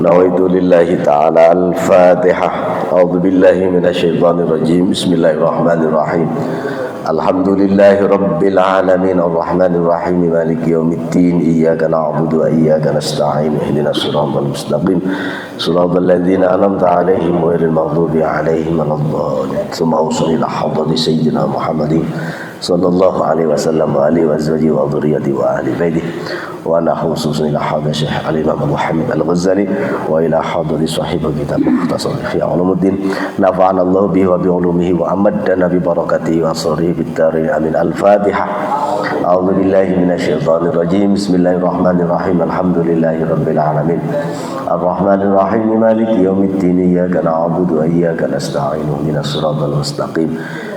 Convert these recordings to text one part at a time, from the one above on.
Nawaitu lillahi ta'ala al-fatihah. A'udzu billahi minasyaitonir rajim. Bismillahirrahmanirrahim. Alhamdulillahi rabbil alamin arrahmanir rahim maliki yaumiddin iyyaka na'budu wa iyyaka nasta'in ihdinas siratal mustaqim siratal ladzina an'amta 'alaihim ghairil maghdubi 'alaihim waladdallin. Tsumma usalli ala hadrati sayyidina Muhammadin sallallahu alaihi wasallam wa alihi wa azwajihi wa dhurriyyatihi wa ahli baitihi wa ana khususan ila hadha Syekh al-Imam Abu Hamid Al-Ghazali wa ila hadrati sahibi kitab Mukhtasar Ihya Ulumuddin nafa'ana Allah bihi wa bi ulumihi wa amaddana bi barakatihi wa asrihi bid darin amin. Al-Fatihah. A'udzu billahi minasyaitonir rajim. Bismillahirrahmanirrahim. Alhamdulillahi rabbil alamin. Ar-Rahmanir Rahim maliki yaumiddin iyyaka na'budu wa iyyaka nasta'in ihdinas siratal mustaqim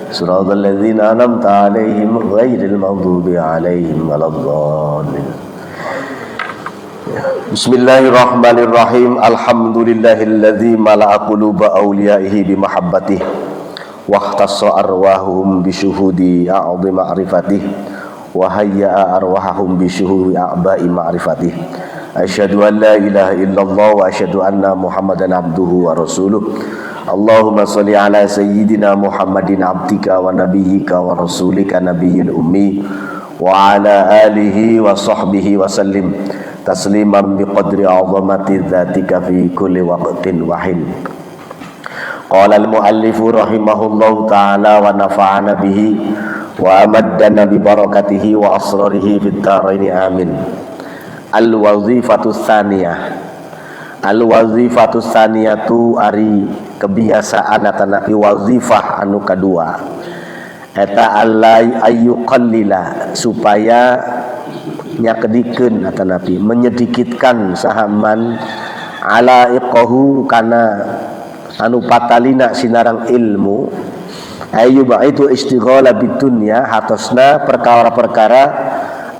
siratal ladzina an'amta 'alaihim ghairil maghdubi 'alaihim waladdallin. Bismillahirrahmanirrahim. Alhamdulillahilladzi mala'a quluba awliyaihi bimahabbatihi wa ikhtassa arwahum bisyuhudi a'dhi ma'rifatihi wa hayya'a arwahahum bisyuhudi a'ba'i ma'rifatihi. Asyhadu an la ilaha illallah wa asyhadu anna Muhammadan abduhu wa rasuluh. Allahumma sholli ala sayyidina Muhammadin abdika wa nabiyyika wa rasulika nabiyyil ummi wa ala alihi wa sahbihi wa sallim tasliman biqadri 'azamati dzatika fi kulli waqtin wa hin. Qala al-muallifu rahimahullahu ta'ala wa nafa'ana bihi wa amaddana bi barakatihi wa asrarihi fid dharain amin. Al-wazifatu tsaniyah. Al-wazifatu tsaniyatu ari kebiasaan atanapi wazifah anu kadua eta allai ayyuqallila supaya nyakedikeun atanapi menyedikitkan sahaman ala iqahu kana anu patalina sinarang ilmu ayyuba itu istighala bidunya hatosna perkara-perkara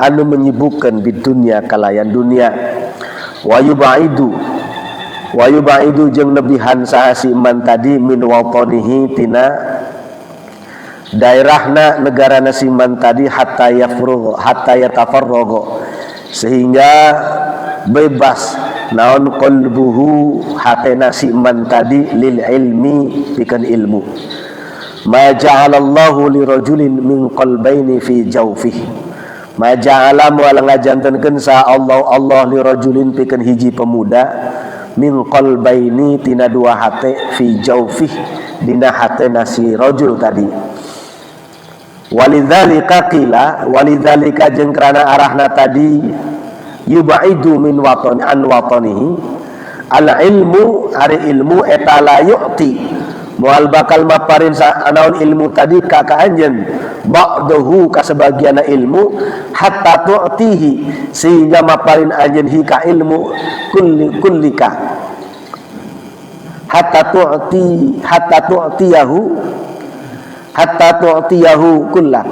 anu menyibukkan bidunya kalayan dunia wa yubaidu jeung nebihan saha si iman tadi min watanihi tina daerahna negara nasiman tadi hatta yatafarraga sehingga bebas naon qalbuhu hatena si iman tadi lil ilmi pikeun ilmu. Ma ja'alallahu lirajulin min qalbaini fi jawfihi. Ma ja'ala moal ngajantenkeun sa Allah lirajulin pikeun hiji pemuda min qalbaini tina dua hate fi jawfihi dina hatena si rajul tadi. Walidzalika qila walidzalika jeung karana arahna tadi yubaidu min watani an watanihi al ilmu ari ilmu eta la yu'ti moal bakal maparin anaon ilmu tadi ka anjeun ba'dahu ka sebagianna ilmu hatta tu'tihi sehingga maparin anjeun hi ka ilmu kullika hatta tu'tiyahu kullak.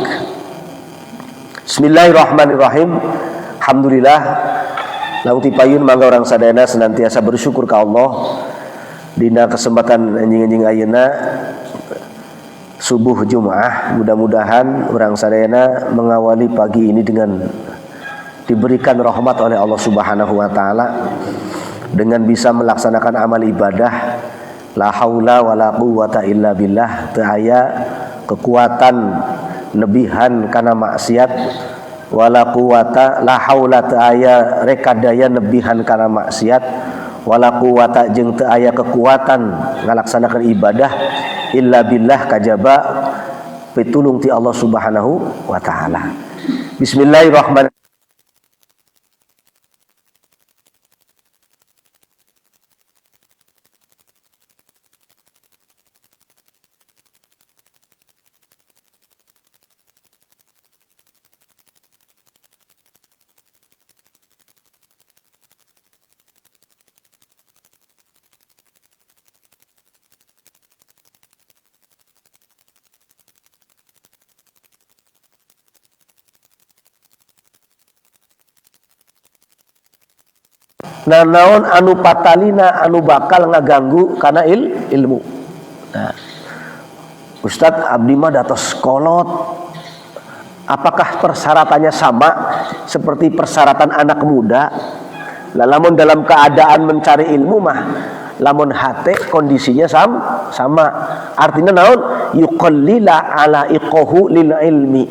Bismillahirrahmanirrahim. Alhamdulillah laung tipayun mangga orang sadayana senantiasa bersyukur ka Allah dina kesempatan anjing-anjing ayeuna subuh Jumaah. Mudah-mudahan orang sadayana mengawali pagi ini dengan diberikan rahmat oleh Allah Subhanahu wa taala dengan bisa melaksanakan amal ibadah. La haula wala quwwata illa billah. Teu aya kekuatan nebihan kana maksiat wala quwwata la haula teu aya rekadaya nebihan kana maksiat wala quwwata jeung teu aya kekuatan ngalaksanakeun ibadah illa billah kajaba pitulung ti Allah Subhanahu wa taala. Bismillahirrahmanirrahim. Nah naon anu patalina anu bakal ngaganggu kana ilmu. Nah, Ustadz abdi mah datos kolot. Apakah persyaratannya sama seperti persyaratan anak muda? Lamun dalam keadaan mencari ilmu mah lamun hate kondisinya sama. Artinya naon? Yuqallila ala iqahu lil ilmi.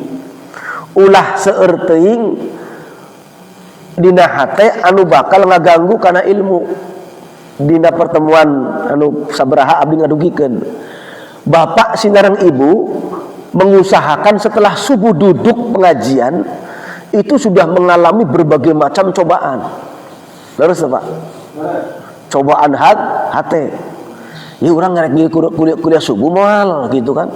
Ulah seueur teuing dina hate anu bakal ngaganggu kana ilmu. Dina pertemuan anu sabaraha abdi ngadugikeun. Bapak sinareng ibu mengusahakan setelah subuh duduk pengajian itu sudah mengalami berbagai macam cobaan. Terus Pak, cobaan hati. Ya orang ngerek kuliah subuh moal gitu kan.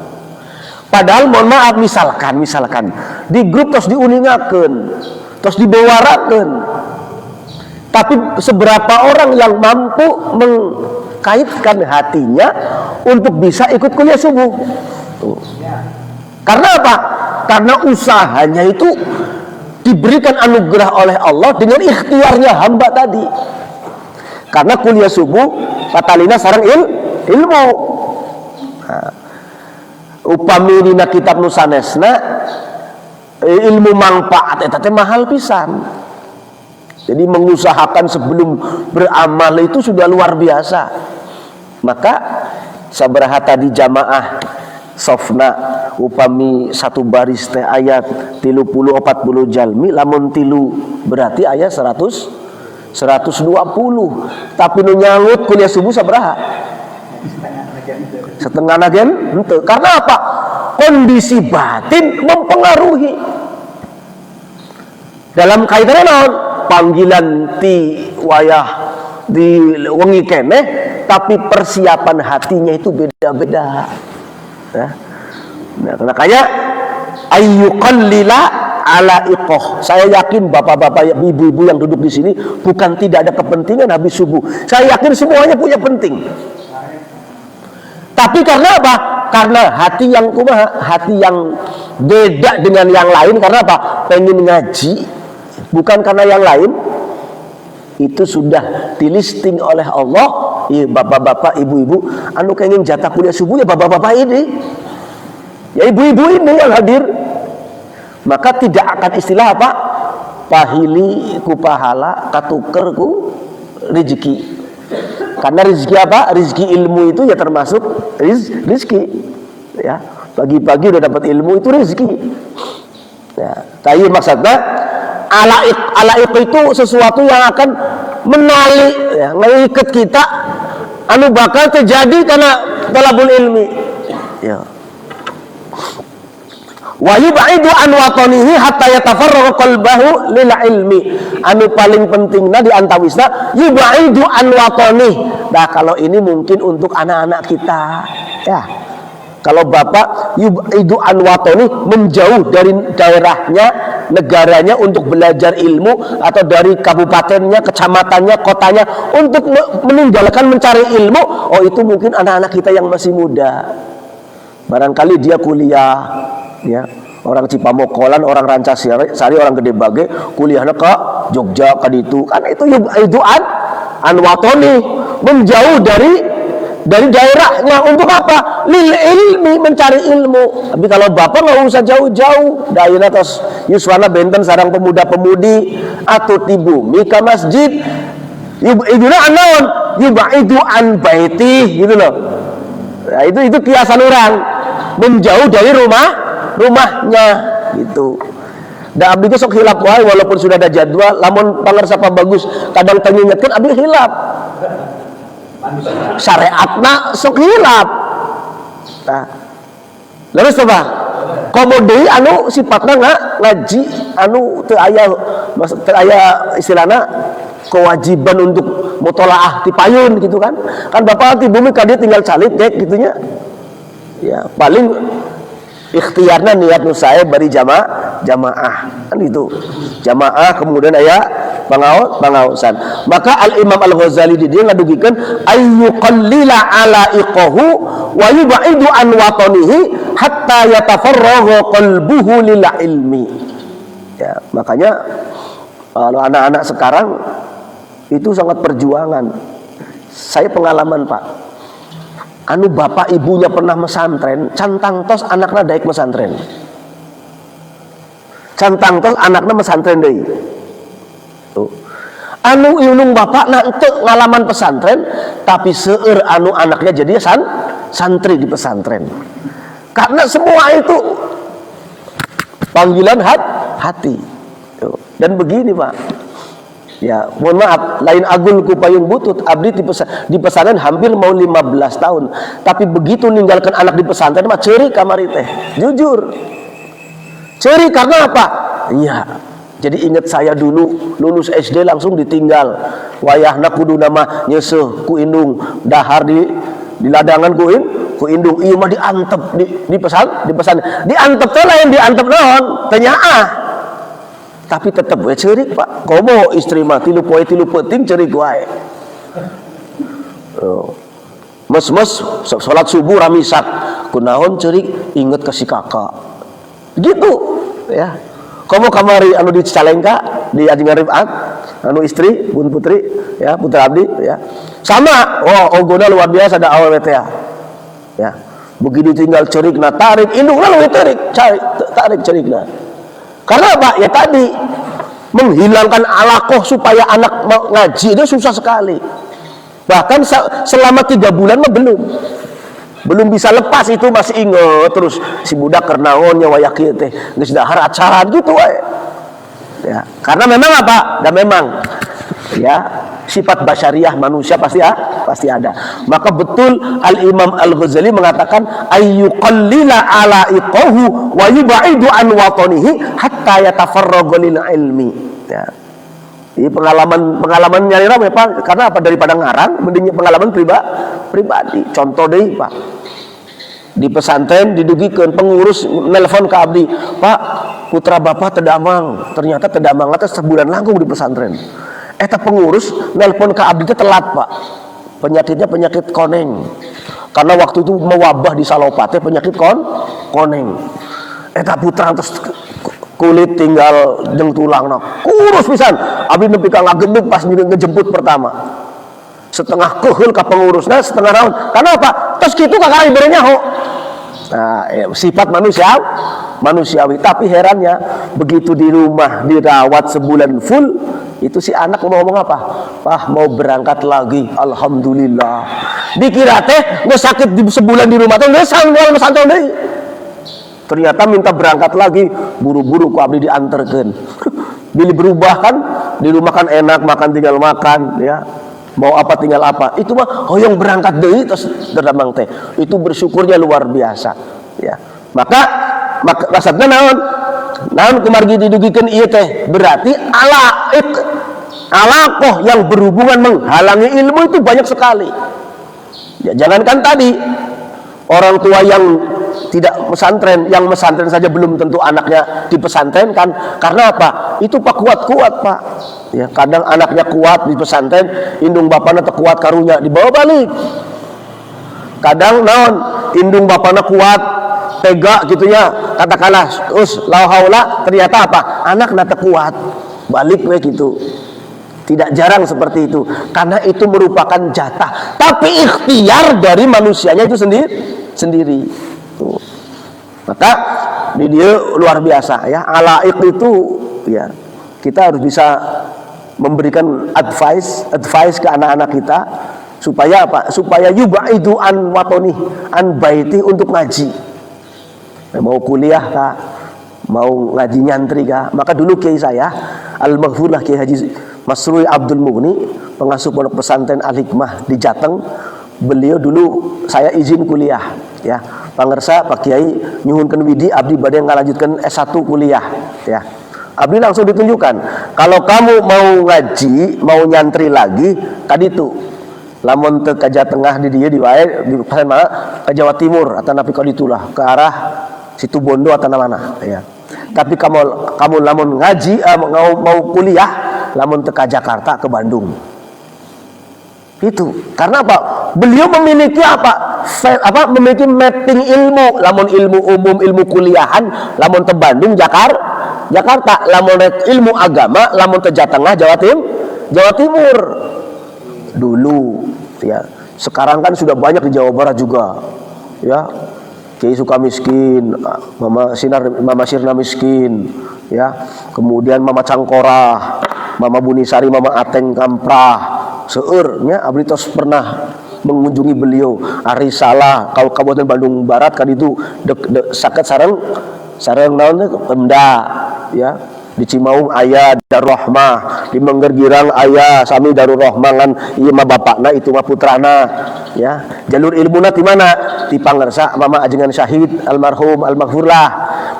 Padahal mohon maaf misalkan di grup terus diuningakeun, terus dibawarakeun. Tapi seberapa orang yang mampu mengkaitkan hatinya untuk bisa ikut kuliah subuh? Tuh. Karena apa? Karena usahanya itu diberikan anugerah oleh Allah dengan ikhtiarnya hamba tadi. Karena kuliah subuh patalina sareng ilmu. Nah, upami dina kitab nu sanesna ilmu manfaat eta teh mahal pisan. Jadi mengusahakan sebelum beramal itu sudah luar biasa. Maka sabaraha tadi jamaah sofna upami satu baris teh ayat 30-40 jalmi lamun tilu berarti ayat 120 tapi nu nyangut kuliah subuh sabaraha setengah nagen henteu. Karena apa? Kondisi batin mempengaruhi dalam kaitannya naon panggilan ti wayah di wengi keneh tapi persiapan hatinya itu beda-beda ya. Nah, makanya ayyuqallila ala iqah. Saya yakin bapak-bapak, ibu-ibu yang duduk di sini bukan tidak ada kepentingan habis subuh. Saya yakin semuanya punya penting. Tapi karena apa? Karena hati yang kumaha, hati yang beda dengan yang lain. Karena apa? Pengen ngaji, bukan karena yang lain. Itu sudah dilisting oleh Allah. Ya, bapak-bapak, ibu-ibu, anu pengen jatah kuliah subuh ya bapak-bapak ini. Ya ibu-ibu ini yang hadir. Maka tidak akan istilah apa? Pahili ku pahala, katuker ku rezeki. Karena rezeki apa? Rezeki ilmu itu ya termasuk rezeki. Ya, pagi-pagi udah dapat ilmu itu rezeki. Ya, tapi maksudnya alaik itu sesuatu yang akan menali, ya, mengikat kita, anu bakal terjadi karena talabul ilmi. Ya. Wa yub'idu an watanihi hatta yatafarraqa qalbahu lil ilmi. Anu paling pentingna di antawisna yub'idu an watanihi. Nah, kalau ini mungkin untuk anak-anak kita, ya. Kalau bapak yub'idu an watanihi, menjauh dari daerahnya, negaranya untuk belajar ilmu, atau dari kabupatennya, kecamatannya, kotanya untuk meninggalkan mencari ilmu. Oh, itu mungkin anak-anak kita yang masih muda. Barangkali dia kuliah, ya, orang Cipamokolan, orang Rancasari, orang Gede Bage, kuliahnya ke Jogja, ke ditu, kan itu an watoni, menjauh dari daerahnya untuk apa? Lil ilmi, mencari ilmu. Tapi kalau bapak nggak usah jauh-jauh, daerah terus yuswana benten sarang pemuda-pemudi atau di bumi ke masjid. Yub'iduna an-naon, yub'idu an baiti, gitu loh. Nah, itu kiasan orang menjauh dari rumahnya gitu. Da abdi ge sok hilap wae walaupun sudah ada jadwal, lamun pangarsapa bagus kadang tengingetkeun abdi hilap. Syariatna sok hilap. Nah, lalu coba komodi anu sifatna ngaji anu teu aya istilahna kewajiban untuk mutolaah ti payun gitu kan. Kan bapak ti bumi ka dieu tinggal calit dek gitunya. Ya, paling ikhtiarna niat nu sae bari jamaah kan itu. Jamaah kemudian aya pangaosan. Maka Al Imam Al Ghazali di dia ngadugikeun ayyuqallila ala iqahu wa yub'idu an watanihi hatta yatafarragha qalbuhu lil ilmi. Ya, makanya kalau anak-anak sekarang itu sangat perjuangan. Saya pengalaman, Pak. Anu bapak ibunya pernah mesantren, cantang tos anaknya daek mesantren. Cantang tos anaknya mesantren deui. Tuh. anu ilung bapak nanti ngalaman pesantren, tapi seueur anu anaknya jadi santri di pesantren. Karena semua itu panggilan hati. Dan begini Pak, ya mohon maaf, lain agul ku payung butut, abdi di pesantren hampir mau 15 tahun, tapi begitu ninggalkan anak di pesantren mah ceurik kamari teh, jujur ceurik. Karena apa? Iya, jadi ingat saya dulu lulus SD langsung ditinggal, wayahna kudu nama nyeseuh ku indung, dahar di ladangan ku indung, ieu mah diantep di pesan diantep teh lain diantep naon teh nyaah, tapi tetep we ceurik Pak. Komo istri mah tilu poe tilu peuting ceurik wae. Mes salat subuh ramisak kunaon ceurik inget ka si kakak gitu ya. Komo kamari anu di Cicalengka di Ajeng Rifat anu istri Bun Putri ya, putra abdi ya, sama ogona luar biasa da awal teh ya. Begitu tinggal cerikna tarik indung lalu tarik cerikna. Karena apa? Ya tadi menghilangkan alaqoh supaya anak ngaji itu susah sekali. Bahkan selama 3 bulan mah belum bisa lepas itu, masih inget terus si budak kernaonnya wayah kieu teh geus dahar acara gitu wae. Ya, karena memang apa? Dan memang ya sifat basyariah manusia pasti ada. Maka betul Al-Imam Al-Ghazali mengatakan ayyuqallila ala iqahu wa yubaidu an watanihi hatta yatafarraga lil ilmi. Ya. Ini pengalaman nyari rame Pak. Karena apa? Daripada ngarang mending pengalaman pribadi. Contoh deui Pak. Di pesantren didugikeun pengurus nelpon ke abdi, "Pak, putra bapak tedamang." Ternyata tedamang teh sebulan langkung di pesantren. Eta pengurus nelpon ke abdi teh telat Pak. Penyakitnya penyakit koneng. Karena waktu itu mewabah di Salopate penyakit koneng. Eta putra terus kulit tinggal jeung tulangna kurus pisan. Abdi nepi ka ngagendeg pas ngejemput pertama. Setengah keheul ka pengurusna, setengah naon. Karena apa? Terus kitu kakak ibere nyaho. Nah, sifat manusiawi. Tapi herannya begitu di rumah dirawat sebulan full, itu si anak mau ngomong apa? "Pah, mau berangkat lagi. Alhamdulillah." Dikira teh geus sakit di sebulan di rumah teh geus santai deui. Ternyata minta berangkat lagi, buru-buru ku abdi dianterkeun. Bila berubah kan, di rumah kan enak, makan tinggal makan ya. Mau apa tinggal apa. Itu mah hoyong berangkat deui terus dadamang teh. Itu bersyukurnya luar biasa ya. Maka maksudna naon kumargi didugikeun ieu teh berarti alaqoh yang berhubungan menghalangi ilmu itu banyak sekali. Ya, jangankan tadi orang tua yang tidak pesantren, yang pesantren saja belum tentu anaknya di pesantren kan. Karena apa? Itu Pak kuat-kuat Pak. Ya, kadang anaknya kuat di pesantren, indung bapana teu kuat karunya dibawa balik. Kadang naon, indung bapana kuat, tega gitunya, katakanlah la haula, ternyata apa? Anakna teu kuat. Balik we gitu. Tidak jarang seperti itu. Karena itu merupakan jatah, tapi ikhtiar dari manusianya itu sendiri. Tuh. Maka di dia luar biasa ya. Alaik itu ya, kita harus bisa memberikan advice ke anak-anak kita supaya apa? Supaya yubaidu an watoni an baiti untuk ngaji. Mau kuliah kah? Mau ngaji nyantri kah? Maka dulu kiai saya Al-Maghfurlah Kiai Haji Masrui Abdul Mughni, pengasuh pondok pesantren Al-Hikmah di Jateng. Beliau dulu saya izin kuliah ya. Pangersa Pak Kiai nyuhunkeun widi abdi bade ngalanjutkeun S1 kuliah ya. Abdi langsung ditunjukkan, kalau kamu mau ngaji, mau nyantri lagi kaditu. Lamun teu ka Jawa Tengah di dieu di wae di mana ke Jawa Timur atau napi kaditulah ke arah Situ Bondo atau mana ya. Tapi kamu lamun ngaji mau kuliah, lamun teu ka Jakarta ke Bandung. Itu karena apa? Beliau memiliki memiliki mapping ilmu. Lamun ilmu umum, ilmu kuliahan, lamun te Bandung, Jakarta. Lamun ilmu agama, lamun te Jawa Tengah, Jawa Timur. Dulu ya. Sekarang kan sudah banyak di Jawa Barat juga. Ya. Kiai Sukamiskin, Mama Sirna Miskin, ya. Kemudian Mama Cangkorah. Mama Bunisari, Mama Ateng Kamprah seurnya abdi tos pernah mengunjungi beliau. Arisalah kau Kabupaten Bandung Barat kan itu saket sareng naon Pemda ya. Di Cimaung aya Darul Rahmah, di Manggar Girang aya sami Darul Rahmah kan ieu mah bapakna itu mah putrana ya. Jalur ilmuna di mana? Di Pangersa Mama Ajengan Syahid almarhum almaghfurlah.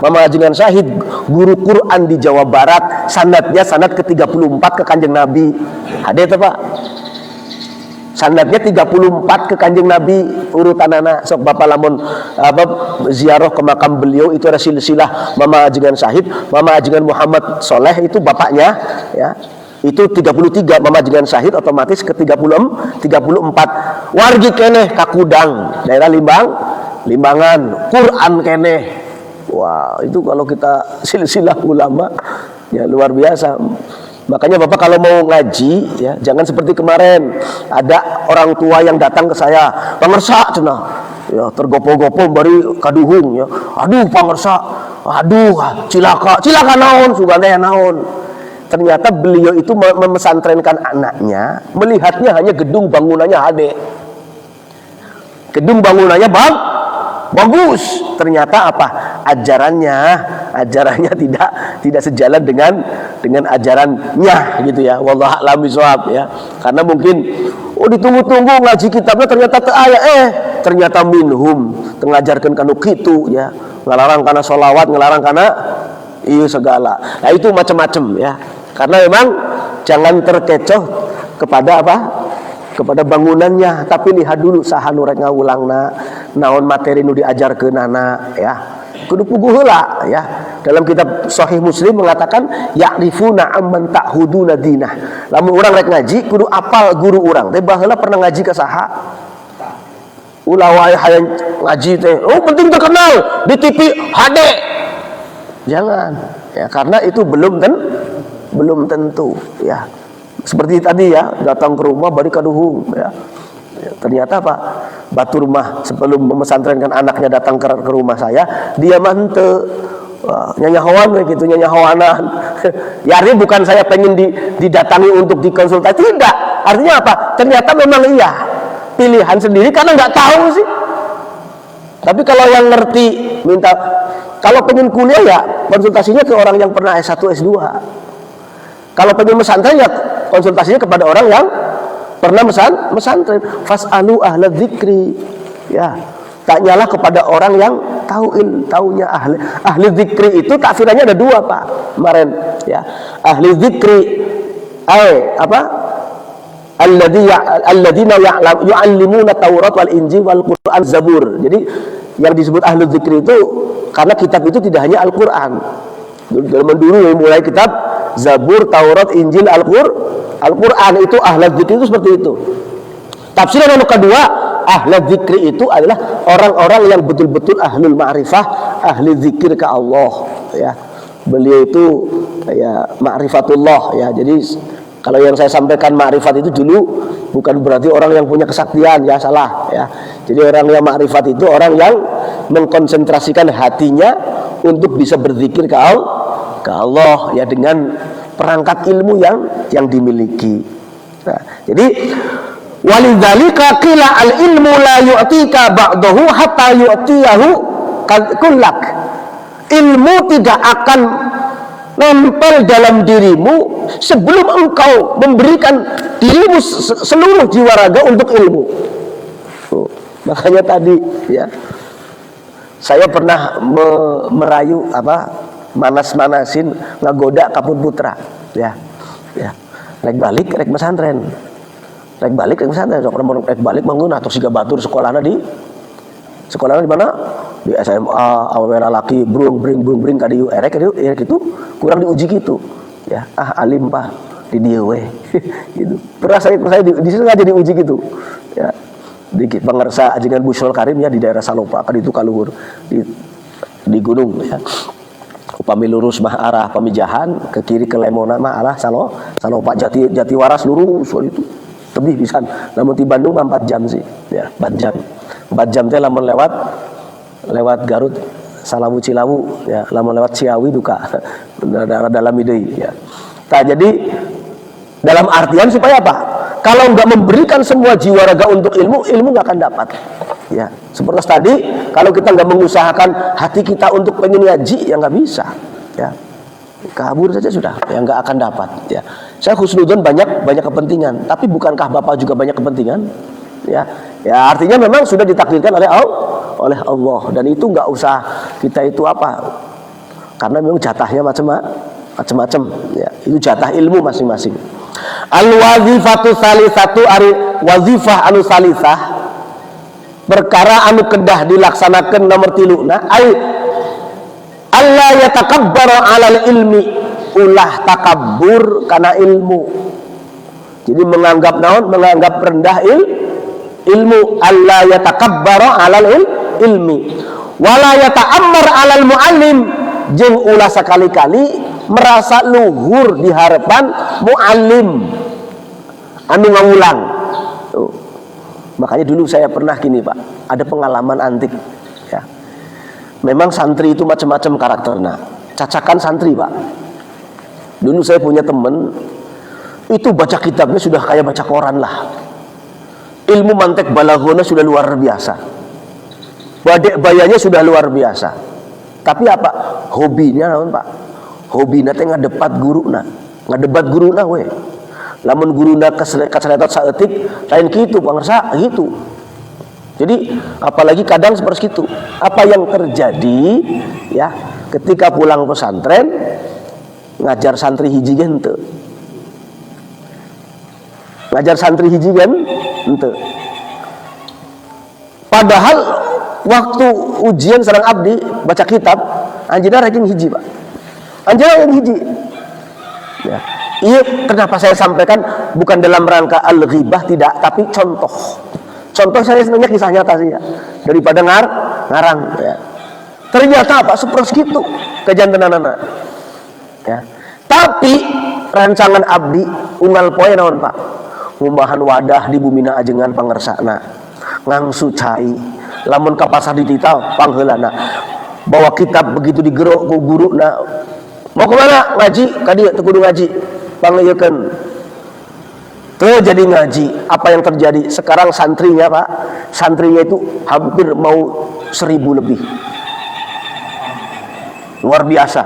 Mama Ajengan Syahid guru Quran di Jawa Barat, sanadnya sanad ke-34 ke Kanjeng Nabi. Hade teh Pak. Sanadnya 34 ke Kanjeng Nabi urutanana. Sok Bapak lamun ziarah ke makam beliau itu ada silsilah Mama Ajengan Syahid, Mama Ajengan Muhammad Soleh itu bapaknya ya. Itu 33 Mama Ajengan Syahid otomatis ke 34 wargi keneh Kakudang daerah Limbangan Quran keneh. Wah, itu kalau kita silsilah ulama ya luar biasa. Makanya Bapak kalau mau ngaji ya jangan seperti kemarin ada orang tua yang datang ke saya, pangersa cenah ya tergopo-gopo bari kaduhung ya, aduh pangersa, aduh cilaka naon sugana ya naon. Ternyata beliau itu memesantrenkan anaknya, melihatnya hanya gedung bangunannya hade, gedung bangunannya bagus, ternyata apa? Ajarannya tidak sejalan dengan ajarannya gitu ya. Wallahu a'lam bishawab ya. Karena mungkin ditunggu-tunggu ngaji kitabnya ternyata teu aya ternyata minhum tengajarkeun kanu kitu ya. Ngelarang kana sholawat, ngelarang kana ieu segala. Nah itu macam-macam ya. Karena memang jangan terkecoh kepada apa? Kepada bangunannya, tapi lihat dulu saha nu rek ngawulangna, naon materi nu diajarkeunana ya. Kudu puguh heula ya. Dalam kitab Sahih Muslim mengatakan ya'rifuna amman ta'huduna dinah. Lamun urang rek ngaji kudu apal guru urang teh baheula pernah ngaji ka saha. Ulah wae hayang ngaji teh penting terkenal di TV HD. Jangan ya, karena itu belum tentu ya. Seperti tadi ya, datang ke rumah bari kaduhung ya. Ternyata Pak batur mah sebelum memesantrenkan anaknya datang ke rumah saya, dia mah henteu nyanyahoan gitu, nyanyahoanan. Ya ini bukan saya pengen didatangi untuk dikonsultasi, tidak. Artinya apa? Ternyata memang iya pilihan sendiri karena nggak tahu sih. Tapi kalau yang ngerti minta, kalau pengen kuliah ya konsultasinya ke orang yang pernah S1 S2. Kalau pengen mesantren ya konsultasinya kepada orang yang pernah mesantren. Fas'alu ahla dzikri ya. Tanyalah kepada orang yang taunya ahli dzikri itu takfirannya ada dua Pak kemarin ya. Ahli dzikri alladzina yu'allimuna Taurat wal Injil wal Quran Zabur. Jadi yang disebut ahli dzikri itu karena kitab itu tidak hanya Al-Qur'an. Dulu mulai kitab Zabur, Taurat, Injil, Al-Quran itu ahli dzikri itu seperti itu. Tafsiran yang kedua, ahli dzikri itu adalah orang-orang yang betul-betul ahlul ma'rifah, ahli dzikir ke Allah ya. Beliau itu ya ma'rifatullah ya. Jadi kalau yang saya sampaikan ma'rifat itu dulu bukan berarti orang yang punya kesaktian ya, salah ya. Jadi orang yang ma'rifat itu orang yang mengkonsentrasikan hatinya untuk bisa berzikir ke Allah ya dengan perangkat ilmu yang dimiliki. Nah, jadi walidzalika qila al ilmu la yu'tika ba'dahu hatta yu'tiyahu kullak. Ilmu tidak akan nempel dalam dirimu sebelum engkau memberikan dirimu seluruh jiwa raga untuk ilmu. Makanya tadi ya saya pernah merayu manas-manasin ngagoda kapun putra ya rek balik rek pesantren sok rek balik mangun atau siga batur sekolahna di mana di SMA awera laki brung bring kadieu erek itu kurang diuji gitu ya alim Pak di dieu we gitu pernah saya di situ aja diuji gitu ya di Pangersa Ajengan Busrul Karim ya di daerah Salopa kan itu kaluhur di gunung ya. Upami lurus mah arah Pamijahan, ke kiri ke Lemona mah arah Salopa Jatiwaras lurus itu. Tebih pisan. Namun di Bandung mah 4 jam sih. Ya, 4 jam. 4 jam teh lamun lewat Garut Salawu Cilawu ya, lamun lewat Ciawi duka. Dalam ide ya. Nah, jadi Dalam artian supaya apa? Kalau nggak memberikan semua jiwa raga untuk ilmu, ilmu nggak akan dapat. Ya, seperti tadi, kalau kita nggak mengusahakan hati kita untuk pengen ngaji, ya nggak bisa. Ya, kabur saja sudah, ya nggak akan dapat. Ya, saya husnudzon banyak kepentingan, tapi bukankah Bapak juga banyak kepentingan? Ya, artinya memang sudah ditakdirkan oleh Allah, dan itu nggak usah kita itu apa, karena memang jatahnya macam-macam. Ya, itu jatah ilmu masing-masing. Al-wazifatu salisatu ari wazifah anu salisah perkara anu kedah dilaksanakan nomor 3 ai Allah yatakabbaru alal ilmi, ulah takabbur karena ilmu. Jadi menganggap rendah ilmu. Allah yatakabbaru alal ilmi wala yata'ammar alal muallim, jeung ulah sekali-kali merasa luhur di harapan muallim anu ngawulang. Makanya dulu saya pernah gini Pak, ada pengalaman antik ya. Memang santri itu macam-macam karakternya, cacakan santri Pak. Dulu saya punya temen itu baca kitabnya sudah kayak baca koran lah, ilmu mantek balaghona sudah luar biasa, badek bayanya sudah luar biasa. Tapi apa hobinya naon Pak? Hobi nate ngadebat guruna we. Lamun guruna keseletot saeutik lain kitu pangersa gitu. Jadi apalagi kadang seperti itu. Apa yang terjadi ya ketika pulang pesantren ngajar santri hiji gen henteu. Ngajar santri hiji gen henteu. Padahal waktu ujian sareng abdi baca kitab anjeunna rajin hiji Pak. Anjir yang hiji. Ya. Iya, kenapa saya sampaikan bukan dalam rangka al-ghibah, tidak, tapi contoh. Contoh saya sebenarnya kisah nyata sih ya. Daripada ngarang ya. Ternyata apa? Seperti itu kejantenanana. Ya. Tapi rancangan abdi unggal poe naon Pak? Ngumbahan wadah di bumina ajengan pangersana. Ngangsu cai. Lamun ka pasar dititah pangheulana. Bawa kitab begitu digerok ku guruna. Mau kemana? Ngaji, kadi kudu ngaji. Pangleukeun. Tuh jadi ngaji. Apa yang terjadi? Sekarang santrinya Pak, santrinya itu hampir mau 1000 lebih. Luar biasa.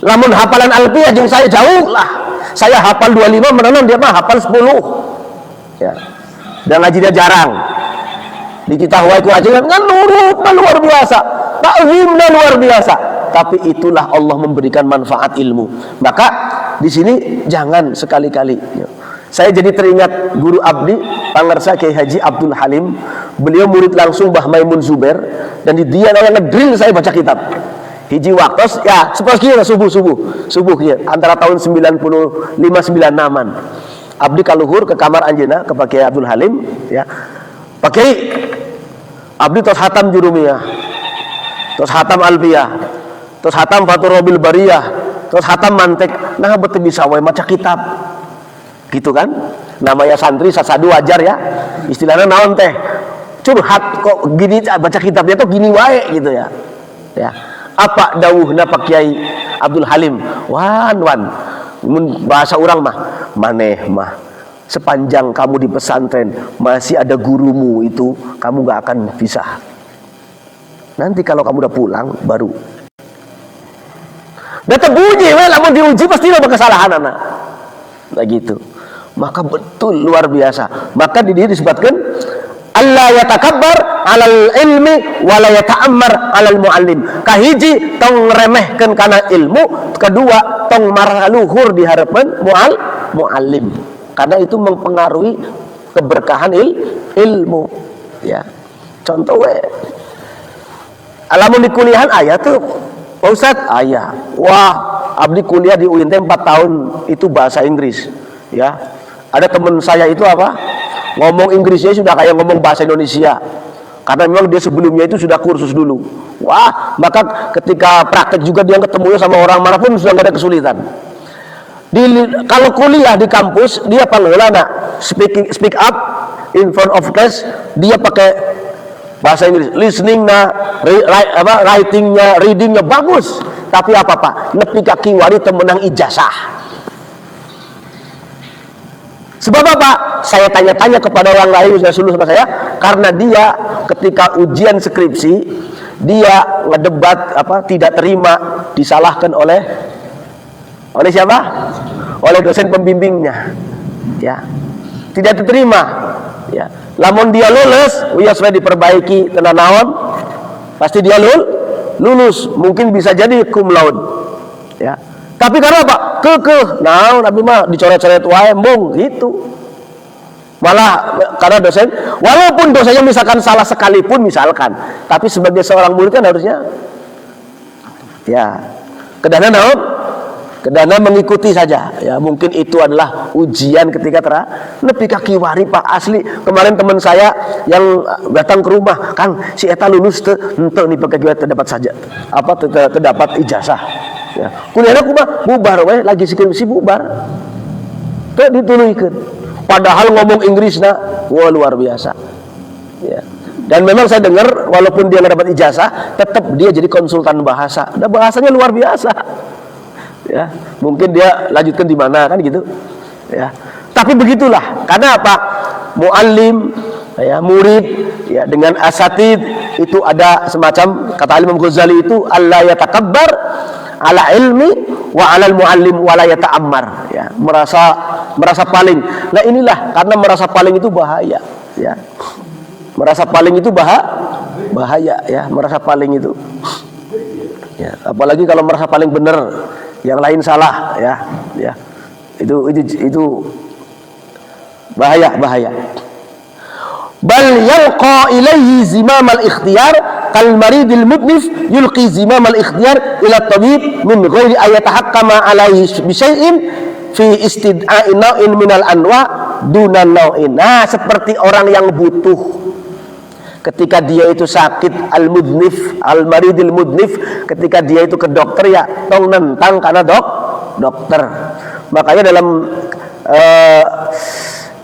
Lamun hafalan alfiyah jeung saya jauh lah. Saya hafal 25 menanon, dia mah hafal 10. Ya. Dan ngajinya jarang. Di kita wae ku ajengan kan nurutna luar biasa. Ta'zimna luar biasa. Tapi itulah Allah memberikan manfaat ilmu. Maka di sini jangan sekali-kali. Saya jadi teringat guru abdi pangersa Kiai Haji Abdul Halim. Beliau murid langsung Mbah Maimun Zubair, dan di dia ngedrill saya baca kitab. Hiji waktos ya seperti subuh ya antara tahun 95 96-an. Abdi kaluhur ke kamar anjeuna ke Pak Kiai Abdul Halim ya. Pak Kiai abdi tos hatam jurumiyah. Tos hatam alfiyah. Terus hatam Fathur-Rabil Bariyah, terus hatam mantek, nah betul bisa wae maca kitab, gitu kan? Namanya santri sasadu wajar ya, istilahnya naon teh, curhat kok gini baca kitabnya tuh gini wae gitu ya, ya. Apa dawuhna Pak Kiai Abdul Halim? Wan, bahasa orang mah, maneh mah sepanjang kamu di pesantren masih ada gurumu itu, kamu gak akan bisa. Nanti kalau kamu udah pulang baru. Datang uji, lamun diuji pasti ada kesalahan anak. Nah gitu. Maka betul luar biasa. Maka di dia disebutkan Allah yatakabbar alal ilmi wala yata'ammar alal muallim. Kahiji tong remehkeun kana ilmu, kedua tong marhaluhur di harapan muallim. Karena itu mempengaruhi keberkahan ilmu. Ya. Contoh we. Alamun di kuliahan ayat tuh Pak Ustadz, ayah, wah, abdi kuliah di UIN 4 tahun itu bahasa Inggris, ya. Ada teman saya itu apa? Ngomong Inggrisnya sudah kayak ngomong bahasa Indonesia, karena memang dia sebelumnya itu sudah kursus dulu. Wah, maka ketika praktek juga dia ketemunya sama orang manapun sudah nggak ada kesulitan. Kalau kuliah di kampus dia panggilana speak up in front of class, dia pakai bahasa Inggris, listening-nya, writing-nya, reading-nya bagus. Tapi apa Pak? Nepi ka kiwari teu meunang ijazah. Sebab apa? Saya tanya-tanya kepada orang lain yang sudah lulus sama saya, karena dia ketika ujian skripsi dia ngedebat tidak terima, disalahkan oleh siapa? Oleh dosen pembimbingnya. Ya. Tidak diterima. Ya. Lamun dia lulus, ya sudah diperbaiki tenan naon, pasti dia lulus, mungkin bisa jadi cum laude. Ya. Tapi karena apa? Naon abi mah dicoret-coret wae embung gitu. Malah karena dosen, walaupun dosennya misalkan salah sekalipun misalkan, tapi sebagai seorang murid kan harusnya ya kedana naon? Kedana mengikuti saja. Ya, mungkin itu adalah ujian ketika nepi ka kiwari Pak asli. Kemarin teman saya yang datang ke rumah, Kang, si eta lulus teu henteu nih pakai kiwari terdapat saja. Terdapat ijazah. Ya. Kuliahna kumaha? Bubar we, lagi skripsi bubar. Teu dituluykeun. Padahal ngomong Inggrisna wah luar biasa. Ya. Dan memang saya dengar walaupun dia nggak dapat ijazah, tetap dia jadi konsultan bahasa. Dan bahasanya luar biasa. Ya, mungkin dia lanjutkan di mana kan gitu. Ya. Tapi begitulah. Karena apa? Muallim, ya, murid, ya, dengan asatid itu ada semacam kata Imam Ghazali itu Allah yatakabbar ala ilmi wa alal muallim wa la yata'ammar. Ya, merasa paling. Nah inilah karena merasa paling itu bahaya. Ya. Merasa paling itu bahaya. Ya, merasa paling itu. Ya, apalagi kalau merasa paling benar, yang lain salah, ya. Itu bahaya. Bal yalqa ilaihi zimam al-ikhtiyar kal maridil mudnif yulqi zimam al-ikhtiyar ila tabib min ghairi ayatahakkama alaihi bi syai'in fi istid'a'in naw'in minal anwa dunan naw'in. Nah, seperti orang yang butuh ketika dia itu sakit, al-mudnif, al-maridil mudnif, ketika dia itu ke dokter ya tong nentang karena dokter. Makanya dalam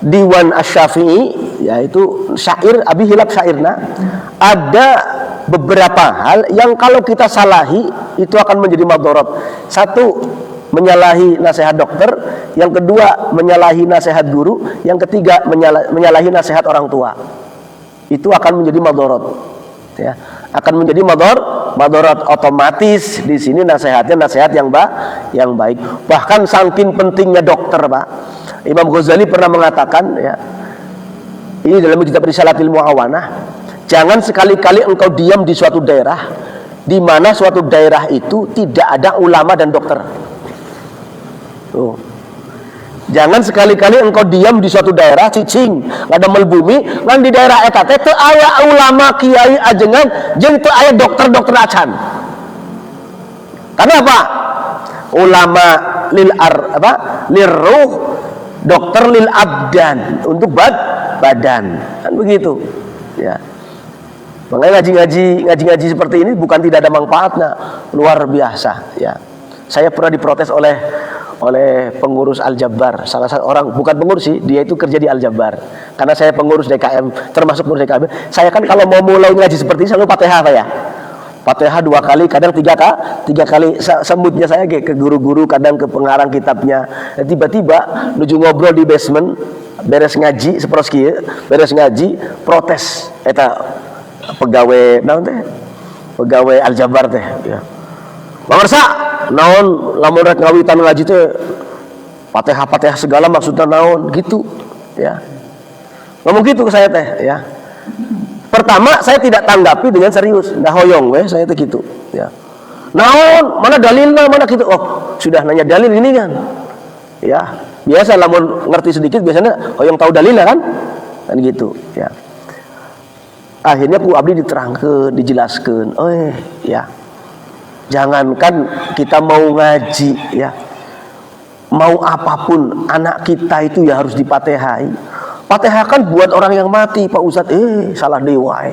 Diwan Asy-Syafi'i, yaitu syair Abi Hilab syairna, ada beberapa hal yang kalau kita salahi itu akan menjadi madharat. Satu, menyalahi nasihat dokter, yang kedua menyalahi nasihat guru, yang ketiga menyalahi nasihat orang tua. Itu akan menjadi madharat, ya, akan menjadi madharat otomatis. Di sini nasihatnya nasihat yang baik. Bahkan saking pentingnya dokter, Pak, Imam Ghazali pernah mengatakan, ya, ini dalam kitab Risalatil Mu'awanah, jangan sekali-kali engkau diam di suatu daerah di mana suatu daerah itu tidak ada ulama dan dokter. Tuh. Jangan sekali-kali engkau diam di suatu daerah cicing ngadamel bumi ngan di daerah eta teh teu aya ulama kiai ajengan jeung teu aya dokter acan. Karena apa? Ulama lirruh, dokter lil abdan, untuk badan. Kan begitu. Ya. Makanya ngaji seperti ini bukan tidak ada manfaatnya, luar biasa, ya. Saya pernah diprotes oleh pengurus Al-Jabar, salah satu orang, bukan pengurus sih, dia itu kerja di Al-Jabar. Karena saya pengurus DKM, termasuk pengurus DKM. Saya kan kalau mau mulai ngaji seperti ini selalu Fatihah, Pak, ya. Fatihah 2 kali, kadang 3 kali. Sembutnya saya ke guru-guru, kadang ke pengarang kitabnya. Dan tiba-tiba nuju ngobrol di basement, beres ngaji seproski, beres ngaji, protes eta pegawai naon teh? Pegawai Al-Jabar teh, ya. Mangarsa naon lamun rek ngawitan ngaji teh Fatihah segala maksudnya naon gitu, ya. Ngomong gitu ke saya teh, ya. Pertama saya tidak tanggapi dengan serius, dah hoyong we saya teh gitu, ya. Naon, mana dalilnya, mana gitu. Oh, sudah nanya dalil ini kan. Ya, biasa lamun ngerti sedikit biasanya hoyong tahu dalilnya kan? Kan gitu, ya. Akhirnya ku abdi diterangkeun, dijelaskeun. Ya. Jangankan kita mau ngaji, ya, mau apapun anak kita itu ya harus dipatehai. Fatihah kan buat orang yang mati, Pak Ustadz. Salah dewa.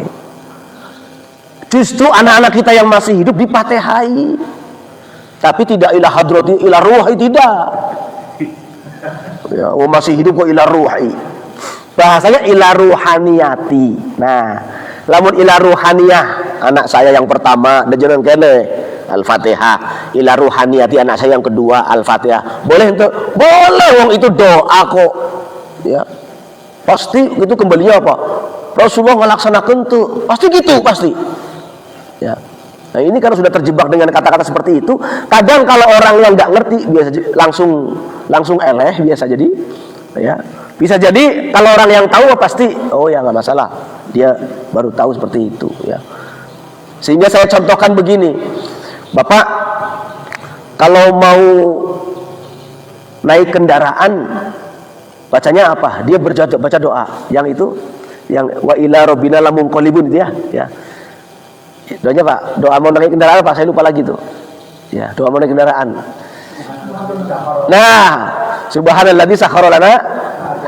Justru anak-anak kita yang masih hidup dipatehai. Tapi tidak ila hadrati ila ruhi, tidak. Ya, masih hidup kok ila ruhi. Bahasanya ila ruhaniyati. Nah, lamun ila ruhaniyah, anak saya yang pertama dejeun kene Al-Fatihah, ila ruhaniyati anak saya yang kedua Al-Fatihah. Boleh itu? Boleh, wong itu doa kok. ya pasti itu kembalinya apa? Rasulullah melaksanakan tuh pasti gitu pasti ya. Nah ini karena sudah terjebak dengan kata-kata seperti itu, kadang kalau orang yang nggak ngerti biasa langsung eleh biasa jadi ya. Bisa jadi kalau orang yang tahu pasti oh ya nggak masalah, dia baru tahu seperti itu ya. Sehingga saya contohkan begini, Bapak kalau mau naik kendaraan bacanya apa? Dia baca doa yang itu, yang wa ila rabbina lamunqalibun itu ya. Doanya Pak, doa mau naik kendaraan Pak, saya lupa lagi tuh. Ya, doa mau naik kendaraan. Nah, subhanalladzi sakhkhara lana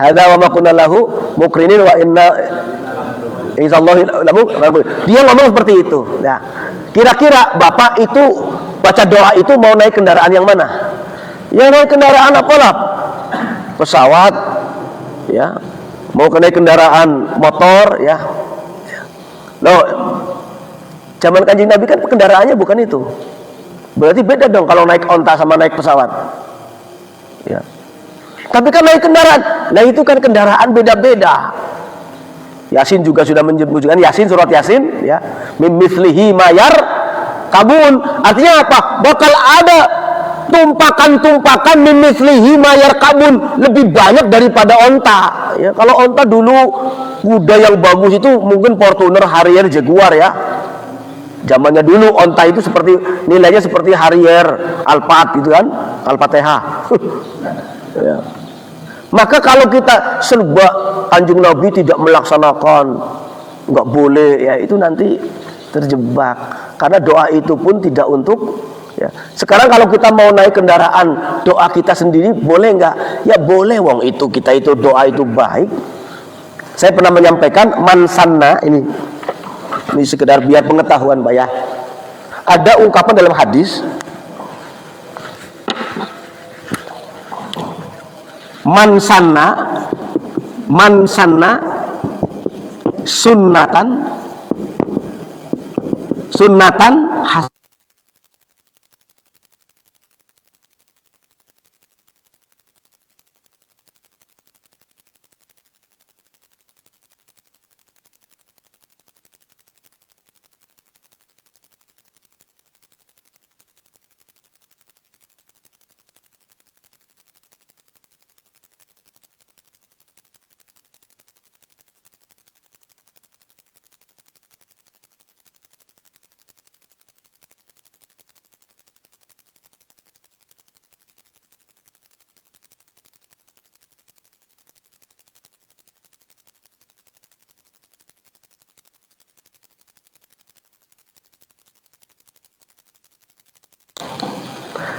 hadza wa ma kunna lahu muqrinin wa inna insyaallah dia ngomong seperti itu. Nah, kira-kira Bapak itu baca doa itu mau naik kendaraan yang mana? Ya naik kendaraan apalah? Pesawat ya. Mau naik kendaraan motor ya. Loh, zaman Kanjeng Nabi kan kendaraannya bukan itu. Berarti beda dong kalau naik onta sama naik pesawat. Ya. Tapi kan naik kendaraan. Nah itu kan kendaraan beda-beda. Yasin juga sudah menyebutkan Yasin, surat Yasin ya. Mim mithlihi mayar kabun. Artinya apa? Bakal ada tumpakan-tumpakan mim mithlihi mayar kabun, lebih banyak daripada onta. Ya, kalau onta dulu kuda yang bagus itu mungkin Fortuner, Harrier, Jaguar ya. Zamannya dulu onta itu seperti nilainya seperti Harrier, Alphard gitu kan, Alphard TH. Ya. Maka kalau kita serba Kanjeng Nabi tidak melaksanakan, nggak boleh ya, itu nanti terjebak. Karena doa itu pun tidak untuk ya. Sekarang kalau kita mau naik kendaraan, doa kita sendiri boleh nggak? Ya boleh, wong itu kita itu doa itu baik. Saya pernah menyampaikan mansanna ini sekedar biar pengetahuan Pak ya. Ada ungkapan dalam hadis mansanna sunnatan hasanah.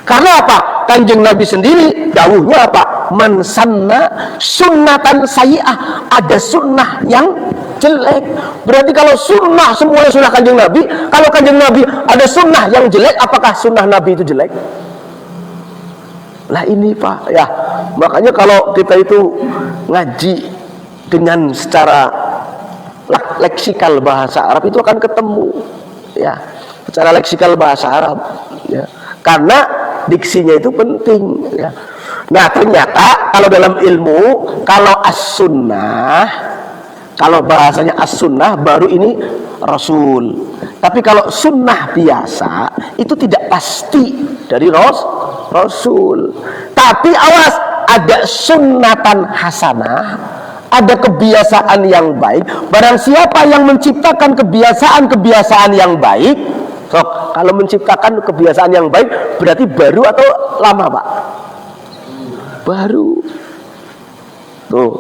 Karena apa? Kanjeng Nabi sendiri dawuhnya apa? Man sanna sunnatan sayyi'ah, ada sunnah yang jelek. Berarti kalau sunnah semuanya sunnah Kanjeng Nabi, kalau Kanjeng Nabi ada sunnah yang jelek, apakah sunnah Nabi itu jelek? Lah ini Pak ya, makanya kalau kita itu ngaji dengan secara leksikal bahasa Arab itu akan ketemu ya, secara leksikal bahasa Arab ya. Karena diksinya itu penting ya. Nah ternyata kalau dalam ilmu, kalau as-sunnah, kalau bahasanya as-sunnah baru ini Rasul. Tapi kalau sunnah biasa itu tidak pasti dari Rasul. Tapi awas, ada sunnatan hasanah, ada kebiasaan yang baik. Barang siapa yang menciptakan kebiasaan-kebiasaan yang baik, kalau menciptakan kebiasaan yang baik berarti baru atau lama Pak? Baru. Tuh.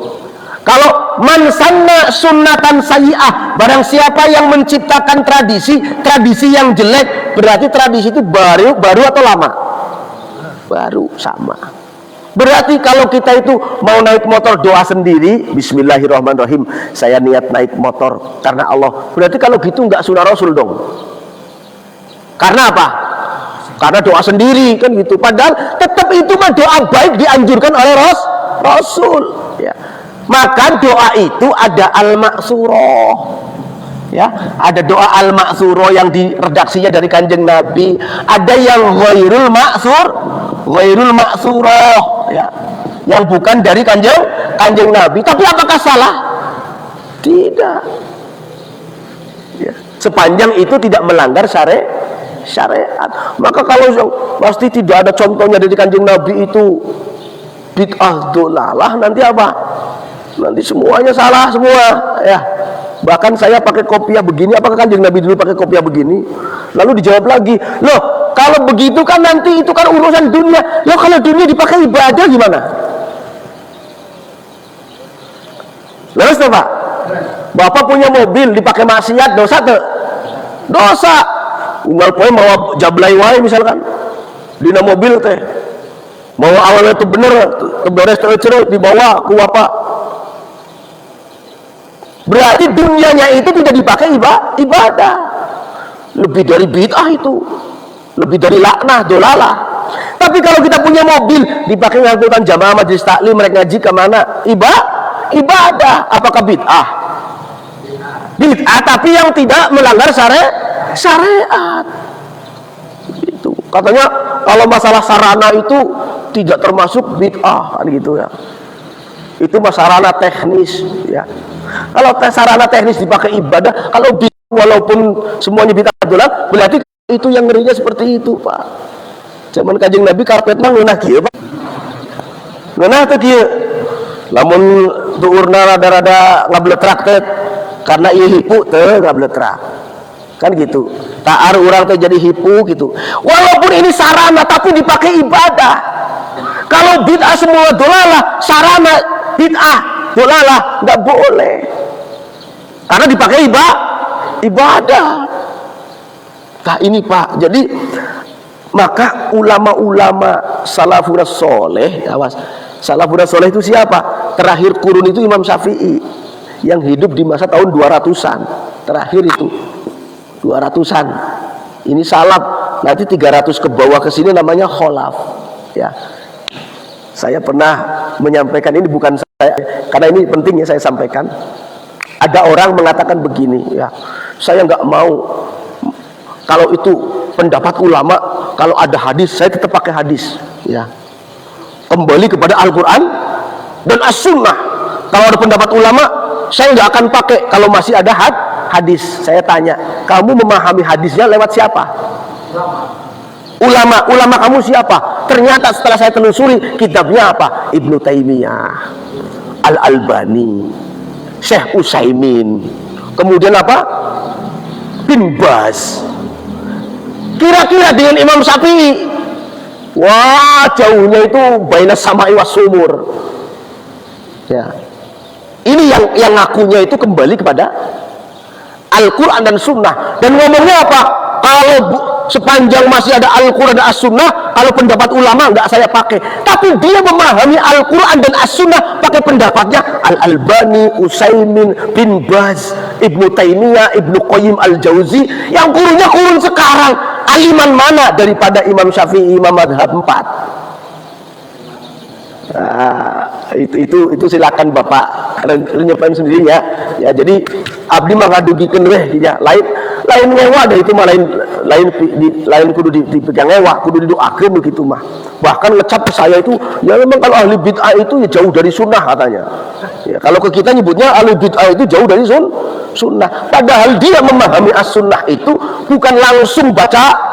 Kalau man sanna sunnatan sayyi'ah, barang siapa yang menciptakan tradisi yang jelek, berarti tradisi itu baru atau lama? Baru, sama. Berarti kalau kita itu mau naik motor doa sendiri, bismillahirrahmanirrahim, saya niat naik motor karena Allah. Berarti kalau gitu nggak sunnah Rasul dong. Karena apa? Karena doa sendiri kan gitu. Padahal tetap itu mah doa baik dianjurkan oleh Rasul ya. Maka doa itu ada al-ma'surah ya, ada doa al-ma'surah yang diredaksinya dari Kanjeng Nabi, ada yang ghairul ma'surah ya, yang bukan dari Kanjeng Kanjeng Nabi, tapi apakah salah? Tidak. Ya. Sepanjang itu tidak melanggar syariat. Maka kalau pasti tidak ada contohnya dari Kanjeng Nabi itu bid'ah dolalah, nanti apa? Nanti semuanya salah semua, ya. Bahkan saya pakai kopiah begini, apakah Kanjeng Nabi dulu pakai kopiah begini? Lalu dijawab lagi, loh kalau begitu kan nanti itu kan urusan dunia. Loh kalau dunia dipakai ibadah gimana? Lalu Pak, Bapak punya mobil dipakai maksiat, dosa tuh? Dosa. Unggal poe mau jablay wae misalkan. Dina mobil teh. Mau awalnya itu bener, beres terus dibawa ku Bapak. Berarti dunianya itu tidak dipakai ibadah. Lebih dari bid'ah itu, lebih dari laknah, dolalah. Tapi kalau kita punya mobil dipakai ngangkutan jamaah majelis taklim, mereka ngaji kemana? Ibadah. Apakah bid'ah? Bid'ah, tapi yang tidak melanggar syariat. Itu katanya kalau masalah sarana itu tidak termasuk bid'ah, kan gitu ya. Itu sarana teknis, ya. Kalau sarana teknis dipakai ibadah, kalau walaupun semuanya bid'ah dolan, berarti itu yang ngerinya seperti itu, Pak. Zaman Kanjeng Nabi karpet mah ngeunah kieu, Pak. Ngeunah teh kieu. Lamun tuurna rada-rada ngabletrak teh karena ieu hipu teh ngabletrak. Kan gitu. Taar urang teh jadi hipu gitu. Walaupun ini sarana tapi dipakai ibadah. Kalau bid'ah semua dolalah, sarana bid'ah dolalah enggak boleh. Karena dipakai ibadah. Nah ini Pak, jadi maka ulama-ulama salafun soleh, awas, salafun soleh itu siapa? Terakhir kurun itu Imam Syafi'i yang hidup di masa tahun 200-an. Terakhir itu 200-an. Ini salaf, nanti 300 ke bawah ke sini namanya kholaf. Ya. Saya pernah menyampaikan ini, bukan saya, karena ini penting ya saya sampaikan. Ada orang mengatakan begini, ya, saya nggak mau kalau itu pendapat ulama, kalau ada hadis saya tetap pakai hadis, ya. Kembali kepada Al-Quran dan As-Sunnah. Kalau ada pendapat ulama, saya nggak akan pakai kalau masih ada hadis. Saya tanya, kamu memahami hadisnya lewat siapa? Ulama kamu siapa? Ternyata setelah saya telusuri, kitabnya apa? Ibnu Taimiyah, Al-Albani, Syekh Utsaimin, kemudian apa? Bin Baz. Kira-kira dengan Imam Syafi'i, wah jauhnya itu baina sama'i was sumur. Ya. Ini yang ngakunya itu kembali kepada Al-Quran dan Sunnah. Dan ngomongnya apa? Kalau sepanjang masih ada Al-Quran dan As-Sunnah, kalau pendapat ulama nggak saya pakai. Tapi dia memahami Al-Quran dan As-Sunnah pakai pendapatnya Al-Albani, Utsaimin, Bin Baz, Ibnu Taimiyah, Ibnu Qayyim Al-Jauzi, yang kurunnya kurun sekarang. Aliman mana daripada Imam Syafi'i, Imam Madhab 4? Nah, itu silakan Bapak renyepain sendiri ya. Ya, jadi abdi mah ngadugikan weh ya. Lain ngewa deh itu mah lain kudu dipegang ngewa, kudu didoakeun begitu mah. Bahkan ngecap ke saya itu, ya memang kalau ahli bid'ah itu ya jauh dari sunnah katanya. Ya, kalau ke kita nyebutnya ahli bid'ah itu jauh dari sunnah. Padahal dia memahami as-sunnah itu bukan langsung baca.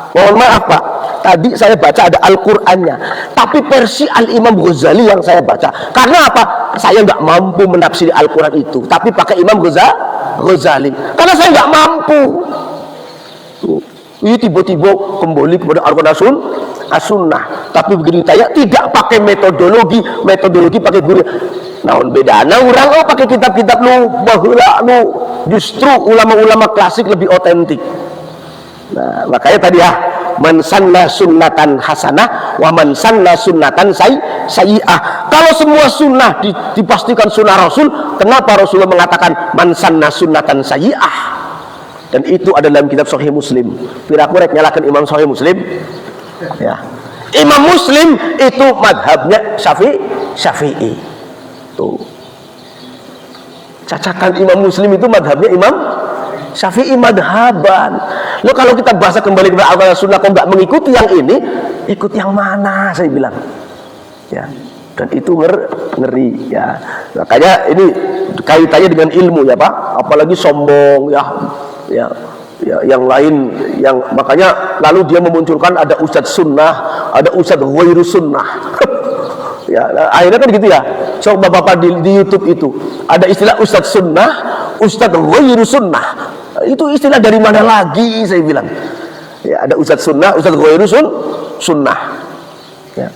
Mohon maaf Pak, tadi saya baca ada Al-Qur'annya, tapi versi Al-Imam Ghazali yang saya baca. Karena apa? Saya nggak mampu menafsiri Al-Quran itu, tapi pakai Imam Ghazali. Karena saya nggak mampu. Ini tiba-tiba kembali kepada Al-Quran As-Sunnah. Tapi begini tanya, tidak pakai metodologi pakai guru. Naon bedana orang pakai kitab-kitab lu baheula lu, justru ulama-ulama klasik lebih otentik. Nah, makanya tadi ya, man sanna sunnatan hasanah wa man sanna sunnatan sayyi'ah. Kalau semua sunnah dipastikan sunnah Rasul, kenapa Rasulullah mengatakan man sanna sunnatan sayyi'ah? Dan itu ada dalam kitab Sahih Muslim. Piraku rek nyalakan Imam Sahih Muslim. Ya. Imam Muslim itu madhabnya Syafi'i. Tuh. Cacatan Imam Muslim itu madhabnya Imam Syafi'i madhaban. Lo kalau kita bahasa kembali kepada Al-Quran Sunnah, kok nggak mengikuti yang ini, ikut yang mana? Saya bilang, ya. Dan itu ngeri ya. Makanya ini kaitannya dengan ilmu ya Pak, apalagi sombong ya yang lain, yang makanya lalu dia memunculkan ada ustadz sunnah, ada ustadz ghairu sunnah. Ya, akhirnya kan gitu ya. Coba Bapak di YouTube itu ada istilah ustadz sunnah, ustadz ghairu sunnah. Itu istilah dari mana lagi saya bilang. Ya, ada ustadz sunnah, ustadz ghairu sunnah. Ya.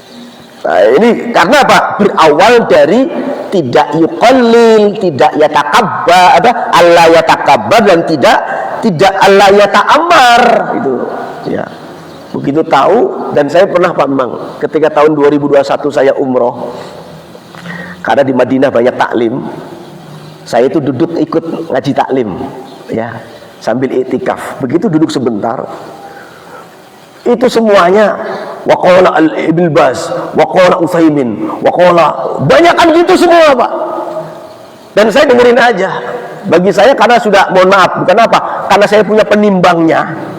Nah, ini karena apa? Berawal dari tidak yuqallil, tidak yatakabbar, Allah yatakabbar, dan tidak Allah yata'ammar itu. Ya. Begitu tahu, dan saya pernah Pak Memang ketika tahun 2021 saya umroh, karena di Madinah banyak taklim, saya itu duduk ikut ngaji taklim ya, sambil iktikaf. Begitu duduk sebentar, itu semuanya waqala al-Ibn Baz, waqala Utsaimin, waqala, banyak kan gitu semua Pak. Dan saya dengerin aja. Bagi saya karena sudah, mohon maaf, bukan apa, karena saya punya penimbangnya.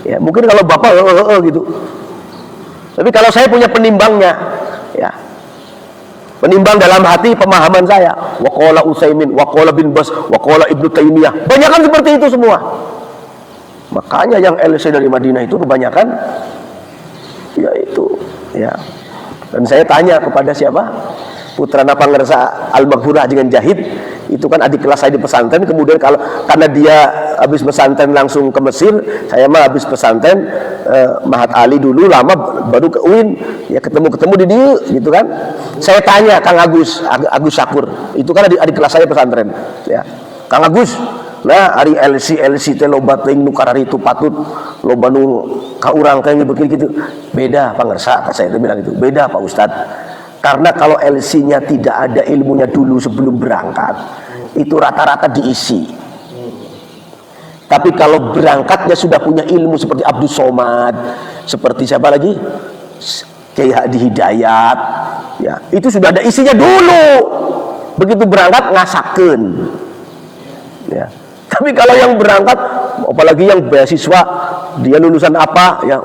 Ya, mungkin kalau Bapak gitu. Tapi kalau saya punya penimbangnya, ya. Penimbang dalam hati pemahaman saya. Waqala Utsaimin, waqala bin Baz, waqala Ibnu Taimiyah. Banyak kan seperti itu semua. Makanya yang LC dari Madinah itu kebanyakan ya itu, ya. Dan saya tanya kepada siapa? Putrana Pangersa Al-Maghfurah dengan Jahid, itu kan adik kelas saya di pesantren. Kemudian karena dia habis pesantren langsung ke Mesir, saya mah habis pesantren Mahat Ali dulu lama baru ke UIN, ya ketemu di dia gitu kan. Saya tanya Kang Agus Syakur, itu kan adik kelas saya pesantren, ya. Kang Agus, nah hari LC teh loba teuing nu karari itu patut loba nu ka urang kayak begini gitu. Beda Pangersa, saya itu bilang itu. Beda Pak Ustadz. Karena kalau LC-nya tidak ada ilmunya dulu sebelum berangkat, itu rata-rata diisi. Tapi kalau berangkatnya sudah punya ilmu seperti Abdul Somad, seperti siapa lagi? Kiai Hadi Hidayat, ya, itu sudah ada isinya dulu. Begitu berangkat ngasakeun. Ya. Tapi kalau yang berangkat, apalagi yang beasiswa, dia lulusan apa? Ya,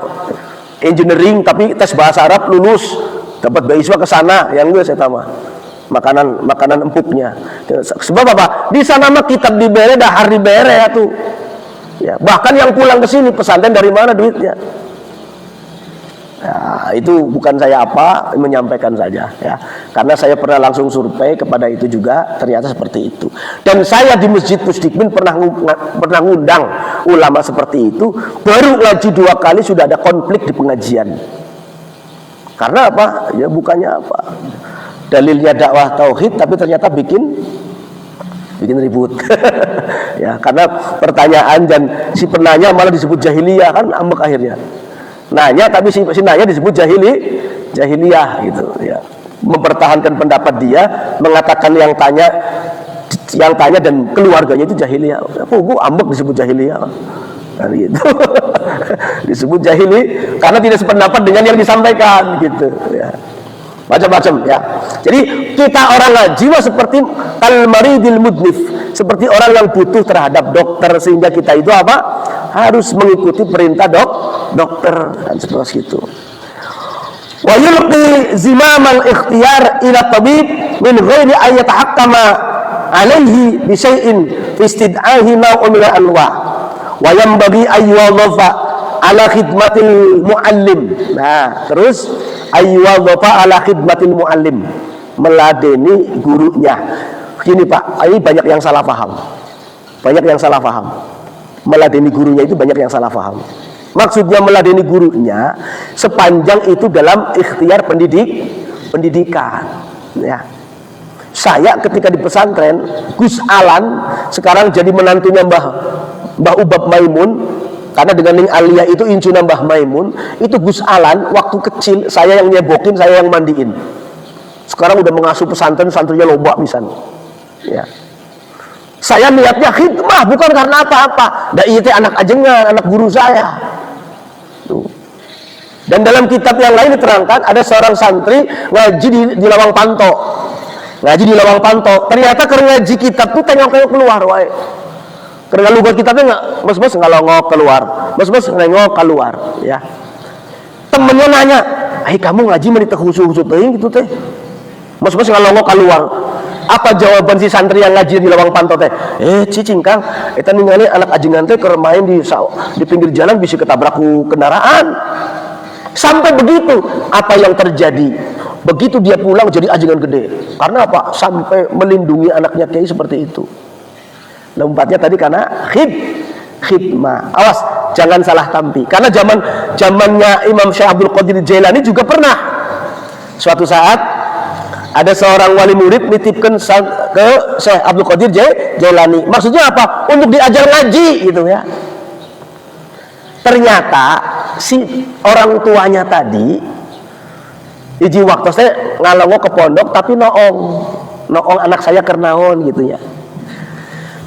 engineering, tapi tes bahasa Arab lulus. Dapat beasiswa ke sana, yang gue saya tambah makanan empuknya. Sebab apa? Di sana mah kitab dibere, dahar dibere ya tuh. Ya, bahkan yang pulang ke sini pesantren dari mana duitnya? Ya, itu bukan saya apa, menyampaikan saja ya. Karena saya pernah langsung survei kepada itu juga, ternyata seperti itu. Dan saya di Masjid Musdikmin pernah ngundang ulama seperti itu, baru ngaji 2 kali sudah ada konflik di pengajian. Karena apa? Ya bukannya apa? Dalilnya dakwah tauhid, tapi ternyata bikin ribut. Ya, karena pertanyaan dan si penanya malah disebut jahiliyah, kan ambek akhirnya. Nanya tapi si nanya disebut jahiliyah gitu ya. Mempertahankan pendapat dia, mengatakan yang tanya dan keluarganya itu jahiliyah. Gua ambek disebut jahiliyah. Nah, gitu. Disebut jahili karena tidak sependapat dengan yang disampaikan gitu ya. Macam-macam ya. Jadi kita orang ngaji seperti al-maridil mudnif, seperti orang yang butuh terhadap dokter, sehingga kita itu apa? Harus mengikuti perintah dokter dan seperti itu. Wa yulqi zimamal ikhtiyar ila tabib min ghairi an yatahakkama alaihi bi syai'in fi istid'ahi naw'un min al-anwa'. Wa yanbaghi ayyadhafa ala khidmatil muallim. Nah, terus ayyadhafa ala khidmatil muallim, meladeni gurunya. Gini Pak, ini banyak yang salah paham. Meladeni gurunya itu banyak yang salah paham. Maksudnya meladeni gurunya sepanjang itu dalam ikhtiar pendidikan. Ya. Saya ketika di pesantren, Gus Alan sekarang jadi menantunya Mbah Ubab Maimun, karena dengan Ning Alia itu incuna Mbah Maimun, itu Gus Alan waktu kecil saya yang nyebokin, saya yang mandiin. Sekarang udah mengasuh pesantren, santrinya loba pisan. Ya. Saya niatnya khidmah, bukan karena apa-apa. Da itu anak ajengan, anak guru saya. Tuh. Dan dalam kitab yang lain diterangkan ada seorang santri ngaji di Lawang Panto. Ternyata karena ngaji kitab tuh tengok-tengok keluar wae. Karena lugat kitabnya nggak, mas ngalongok keluar, mas nengok keluar, ya. Temennya nanya, kamu ngaji meni teh khusus teh gitu teh. Mas ngalongo keluar. Apa jawaban si santri yang ngaji di lawang panto teh? Cicing Kang, eta ningali anak ajengan teh keur main di pinggir jalan bisa ketabrak ku kendaraan. Sampai begitu, apa yang terjadi? Begitu dia pulang jadi ajengan gede. Karena apa? Sampai melindungi anaknya kiai seperti itu. Lompatnya tadi karena khidmah. Awas, jangan salah tampi. Karena zamannya Imam Syekh Abdul Qadir Jailani juga pernah. Suatu saat ada seorang wali murid nitipkan ke Syekh Abdul Qadir Jailani. Maksudnya apa? Untuk diajar ngaji gitu ya. Ternyata si orang tuanya tadi hiji waktu saya ngalongo ke pondok tapi noong anak saya kernaon gitu ya.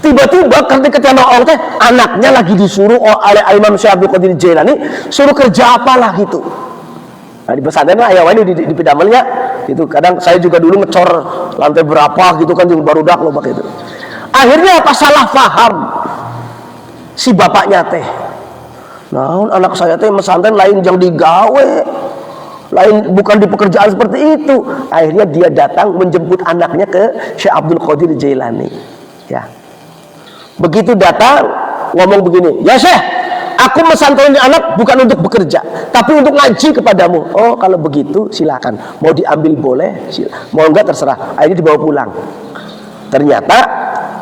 Tiba-tiba ketika noong teh anaknya lagi disuruh oleh Imam Syekh Abdul Qadir Jailani suruh kerja apalah gitu. Nah, di pesantren lah ya ini di pidamelnya gitu. Kadang saya juga dulu ngecor lantai berapa gitu kan barudak loh pakai itu. Akhirnya apa salah paham si bapaknya teh. Nah, anak saya teh pesantren lain yang digawe. Lain bukan di pekerjaan seperti itu. Akhirnya dia datang menjemput anaknya ke Syekh Abdul Qadir Jailani. Ya. Begitu datang ngomong begini, "Ya Syekh, aku mesantren anak bukan untuk bekerja, tapi untuk ngaji kepadamu." "Oh, kalau begitu silakan. Mau diambil boleh, mau enggak terserah." Akhirnya dibawa pulang. Ternyata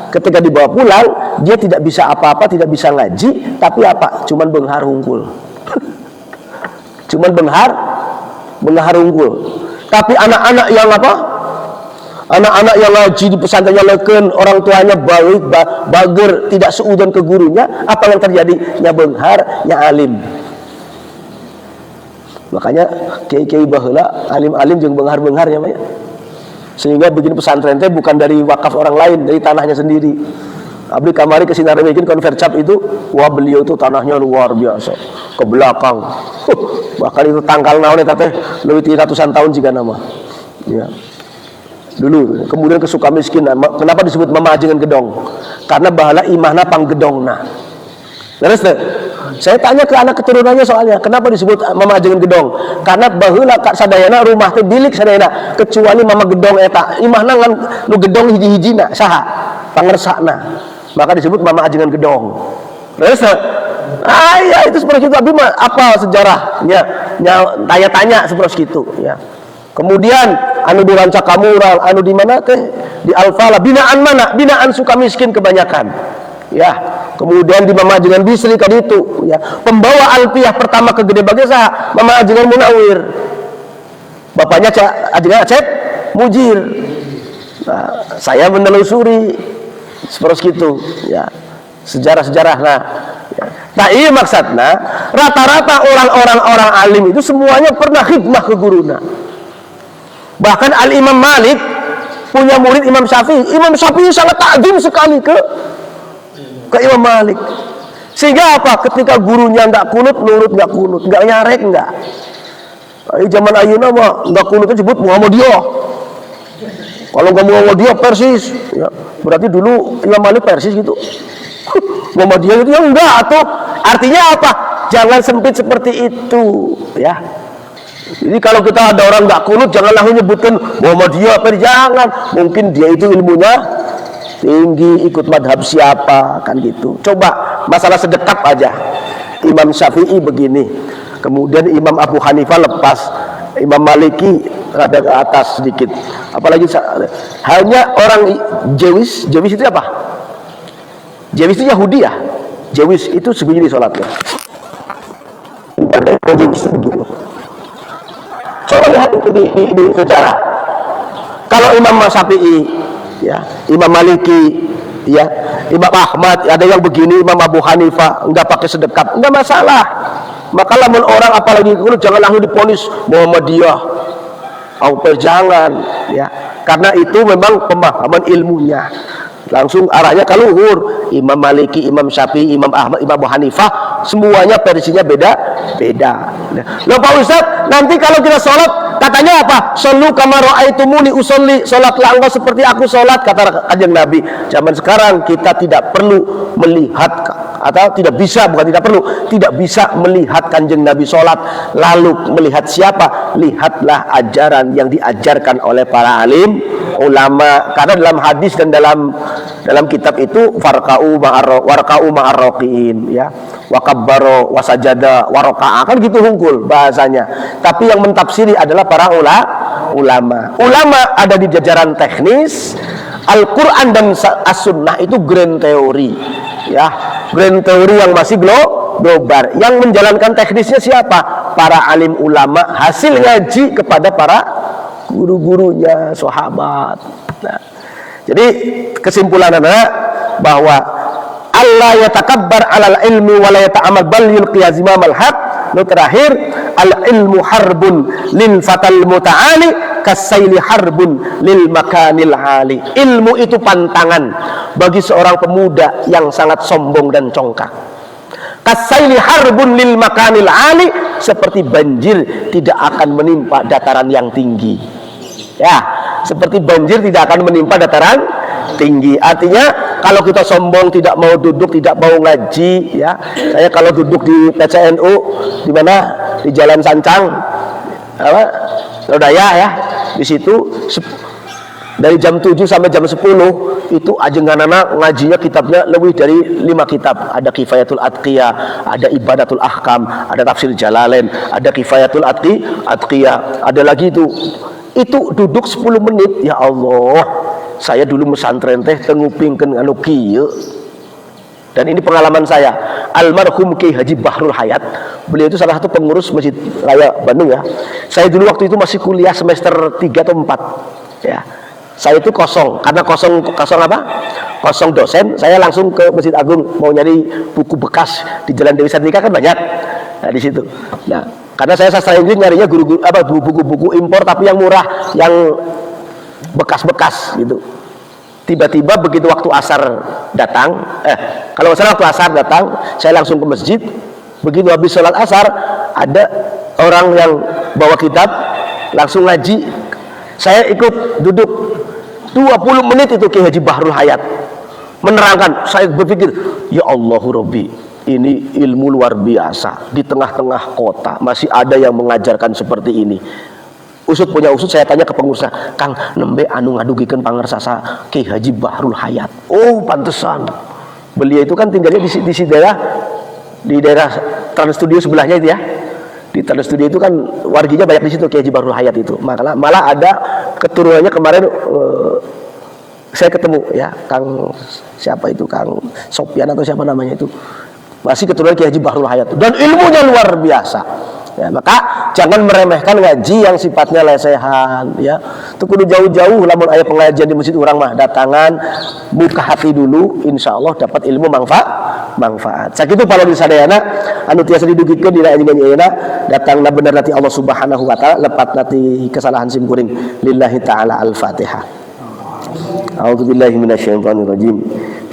ketika dibawa pulang, dia tidak bisa apa-apa, tidak bisa ngaji, tapi apa? Cuman benghar hungkul. Cuman benghar unggul. Tapi anak-anak yang apa? Anak-anak yang ngaji di pesantrennya leken, orang tuanya baik, bager, tidak seudon ke gurunya, apa yang terjadi? Nya benghar, nya alim. Makanya kiai-kiai baheula alim-alim jeung benghar-benghar ya, Pak. Sehingga begini pesantren teh bukan dari wakaf orang lain, dari tanahnya sendiri. Abdi kamari ke sinar bikin konvercap itu, wah beliau itu tanahnya luar biasa, ke belakang. Bahkan itu tangkal naon eta teh leuwih ratusan tahun jika nama. Ya. Dulu kemudian ke Sukamiskin. Kenapa disebut Mama Ajengan Gedong? Karena bahala imahna panggedongna. Terus saya tanya ke anak keturunannya soalnya, kenapa disebut Mama Ajengan Gedong? Karena baheula sadayana rumah teh bilik sadayana kecuali Mama Gedong eta. Imahna ngan nu gedong hiji-hijina saha? Pangersana. Maka disebut Mama Ajengan Gedong. Terus ya itu seperti itu. Abi mah apa sejarahnya? Tanya-tanya seperti itu ya. Kemudian anu di Ranca Kamural, anu di mana teh? Di Alfala. Binaan mana? Binaan Sukamiskin kebanyakan. Ya. Kemudian di Mama Ajengan Bisri kan itu ya. Pembawa Alfiah pertama ke Gede Bage saha? Mama Ajengan Munawir. Bapaknya Ajengan Acep Mujir. Nah, saya menelusuri seperti itu ya. Sejarah-sejarah nah. Ya. Nah, iya maksudnya rata-rata orang alim itu semuanya pernah khidmah ke guruna. Bahkan Al-Imam Malik punya murid Imam Syafi'i. Imam Syafi'i sangat takzim sekali ke Imam Malik. Sehingga apa? Ketika gurunya enggak kunut, nurut enggak kunut, enggak nyarek enggak. Zaman ayeuna mah enggak kunut disebut Muhammadiyah. Kalau enggak Muhammadiyah Persis, ya. Berarti dulu Imam Malik Persis gitu. Muhammadiyah itu ya enggak atau artinya apa? Jangan sempit seperti itu, ya. Jadi kalau kita ada orang nggak kunut, jangan langsung nyebutkan Muhammadiyah, jangan. Mungkin dia itu ilmunya tinggi, ikut madhab siapa, kan gitu. Coba masalah sedekap aja. Imam Syafi'i begini, kemudian Imam Abu Hanifah lepas, Imam Maliki rada ke atas sedikit. Apalagi hanya orang Jewis itu apa? Jewis itu Yahudi ya. Jewis itu sebegini sholatnya. Coba lihat itu di sejarah. Kalau Imam Syafi'i, ya, Imam Maliki, ya, Imam Ahmad, ada yang begini, Imam Abu Hanifah, enggak pakai sedekap, enggak masalah. Maka lamun orang apalagi kuno jangan langsung diponis Muhammadiyah, jangan, ya, karena itu memang pemahaman ilmunya. Langsung arahnya ke luhur. Imam Maliki, Imam Syafi'i, Imam Ahmad, Imam Abu Hanifah, semuanya versinya beda-beda. Loh Pak Ustadz, nanti kalau kita sholat katanya apa? Shollu kama ra'aitumuni usolli, sholatlah engkau seperti aku sholat, kata Kanjeng Nabi. Zaman sekarang kita tidak perlu melihat atau tidak bisa, bukan tidak perlu, tidak bisa melihat kanjeng Nabi sholat lalu melihat siapa, lihatlah ajaran yang diajarkan oleh para alim ulama. Karena dalam hadis dan dalam kitab itu warka'u ma'arroqiin, ya, wakabbaro wasajada waroka'a, kan gitu hungkul bahasanya. Tapi yang mentafsiri adalah para ulama. Ulama ada di jajaran teknis. Al-Quran dan As-Sunnah itu grand teori, ya, grand teori yang masih global. Yang menjalankan teknisnya siapa? Para alim ulama, hasil ngaji kepada para guru-gurunya, sahabat. Nah, jadi kesimpulan adalah bahwa Allah yatakabbar alal ilmi wa la yata'amal bal yulqi azimamal haq. Lalu terakhir, al ilmu harbun lil fatal muta'ali kasaili harbun lil makanil ali. Ilmu itu pantangan bagi seorang pemuda yang sangat sombong dan congkak. Kasaili harbun lil makanil ali, seperti banjir tidak akan menimpa dataran yang tinggi. Ya, seperti banjir tidak akan menimpa dataran tinggi. Artinya kalau kita sombong, tidak mau duduk, tidak mau ngaji, ya. Saya kalau duduk di PCNU, di mana? Di Jalan Sancang, apa? Lodaya, ya. Di situ dari jam 7 sampai jam 10 itu ajenganana ngajinya kitabnya lebih dari 5 kitab. Ada Kifayatul Atqiyah, ada Ibadatul Ahkam, ada Tafsir Jalalain, ada Kifayatul Atqiyah, ada lagi itu duduk 10 menit, ya Allah. Saya dulu mesantren teh tengupingkeun anu kieu. Dan ini pengalaman saya. Almarhum Ki Haji Bahrul Hayat, beliau itu salah satu pengurus Masjid Raya Bandung, ya. Saya dulu waktu itu masih kuliah semester 3 atau 4, ya. Saya itu kosong, karena kosong apa? Kosong dosen, saya langsung ke Masjid Agung mau nyari buku bekas di Jalan Dewi Sartika, kan banyak. Nah, di situ. Nah, karena saya sastra Inggris nyarinya buku-buku impor tapi yang murah, yang bekas-bekas gitu. Tiba-tiba begitu waktu asar datang, kalau misalnya waktu asar datang, saya langsung ke masjid. Begitu habis sholat asar, ada orang yang bawa kitab, langsung ngaji. Saya ikut duduk 20 menit itu Ki Haji Bahrul Hayat menerangkan. Saya berpikir, ya Allahu Rabbi, ini ilmu luar biasa. Di tengah-tengah kota masih ada yang mengajarkan seperti ini. Usut punya usut, saya tanya ke pengurusnya, Kang, nembe anu ngadugikeun pangarsasa Ki Haji Bahrul Hayat. Oh, pantesan. Beliau itu kan tinggalnya di daerah Trans Studio sebelahnya itu, ya. Di Trans Studio itu kan warginya banyak di situ, Ki Haji Bahrul Hayat itu. Malah ada keturunannya kemarin saya ketemu, ya, Kang siapa itu, Kang Sopyan atau siapa namanya itu. Masih keturunan Ki Haji Bahrul Hayat. Dan ilmunya luar biasa. Ya, maka jangan meremehkan ngaji yang sifatnya lesehan, ya. Itu kudu jauh-jauh lamun aya pengajian di masjid urang mah datangan, buka hati dulu, insyaallah dapat ilmu manfaat. Sakitu palawan sadayana anu tiasa didugikeun dina anjeun ayeuna datangna bener nanti Allah Subhanahu wa taala, lepat nanti kesalahan simkuring. Lillahi taala al-Fatihah. A'udzubillahi minasyaitonirrajim.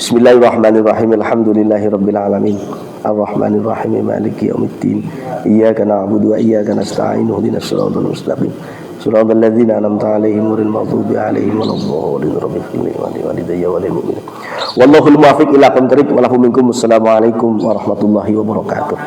Bismillahirrahmanirrahim. Alhamdulillahirabbil alamin. Ar-Rahmanir Rahim Maliki Yaumiddin. Iyyaka na'budu wa iyyaka nasta'in. Ihdinas siratal mustaqim. Siratal ladzina an'amta 'alaihim ghairil maghdubi 'alaihim waladdallin. Rabbil walidayya wal mu'minin. Wallahul muwaffiq ila aqwamit thoriq. Wa lahum minkum. Assalamualaikum warahmatullahi wabarakatuh.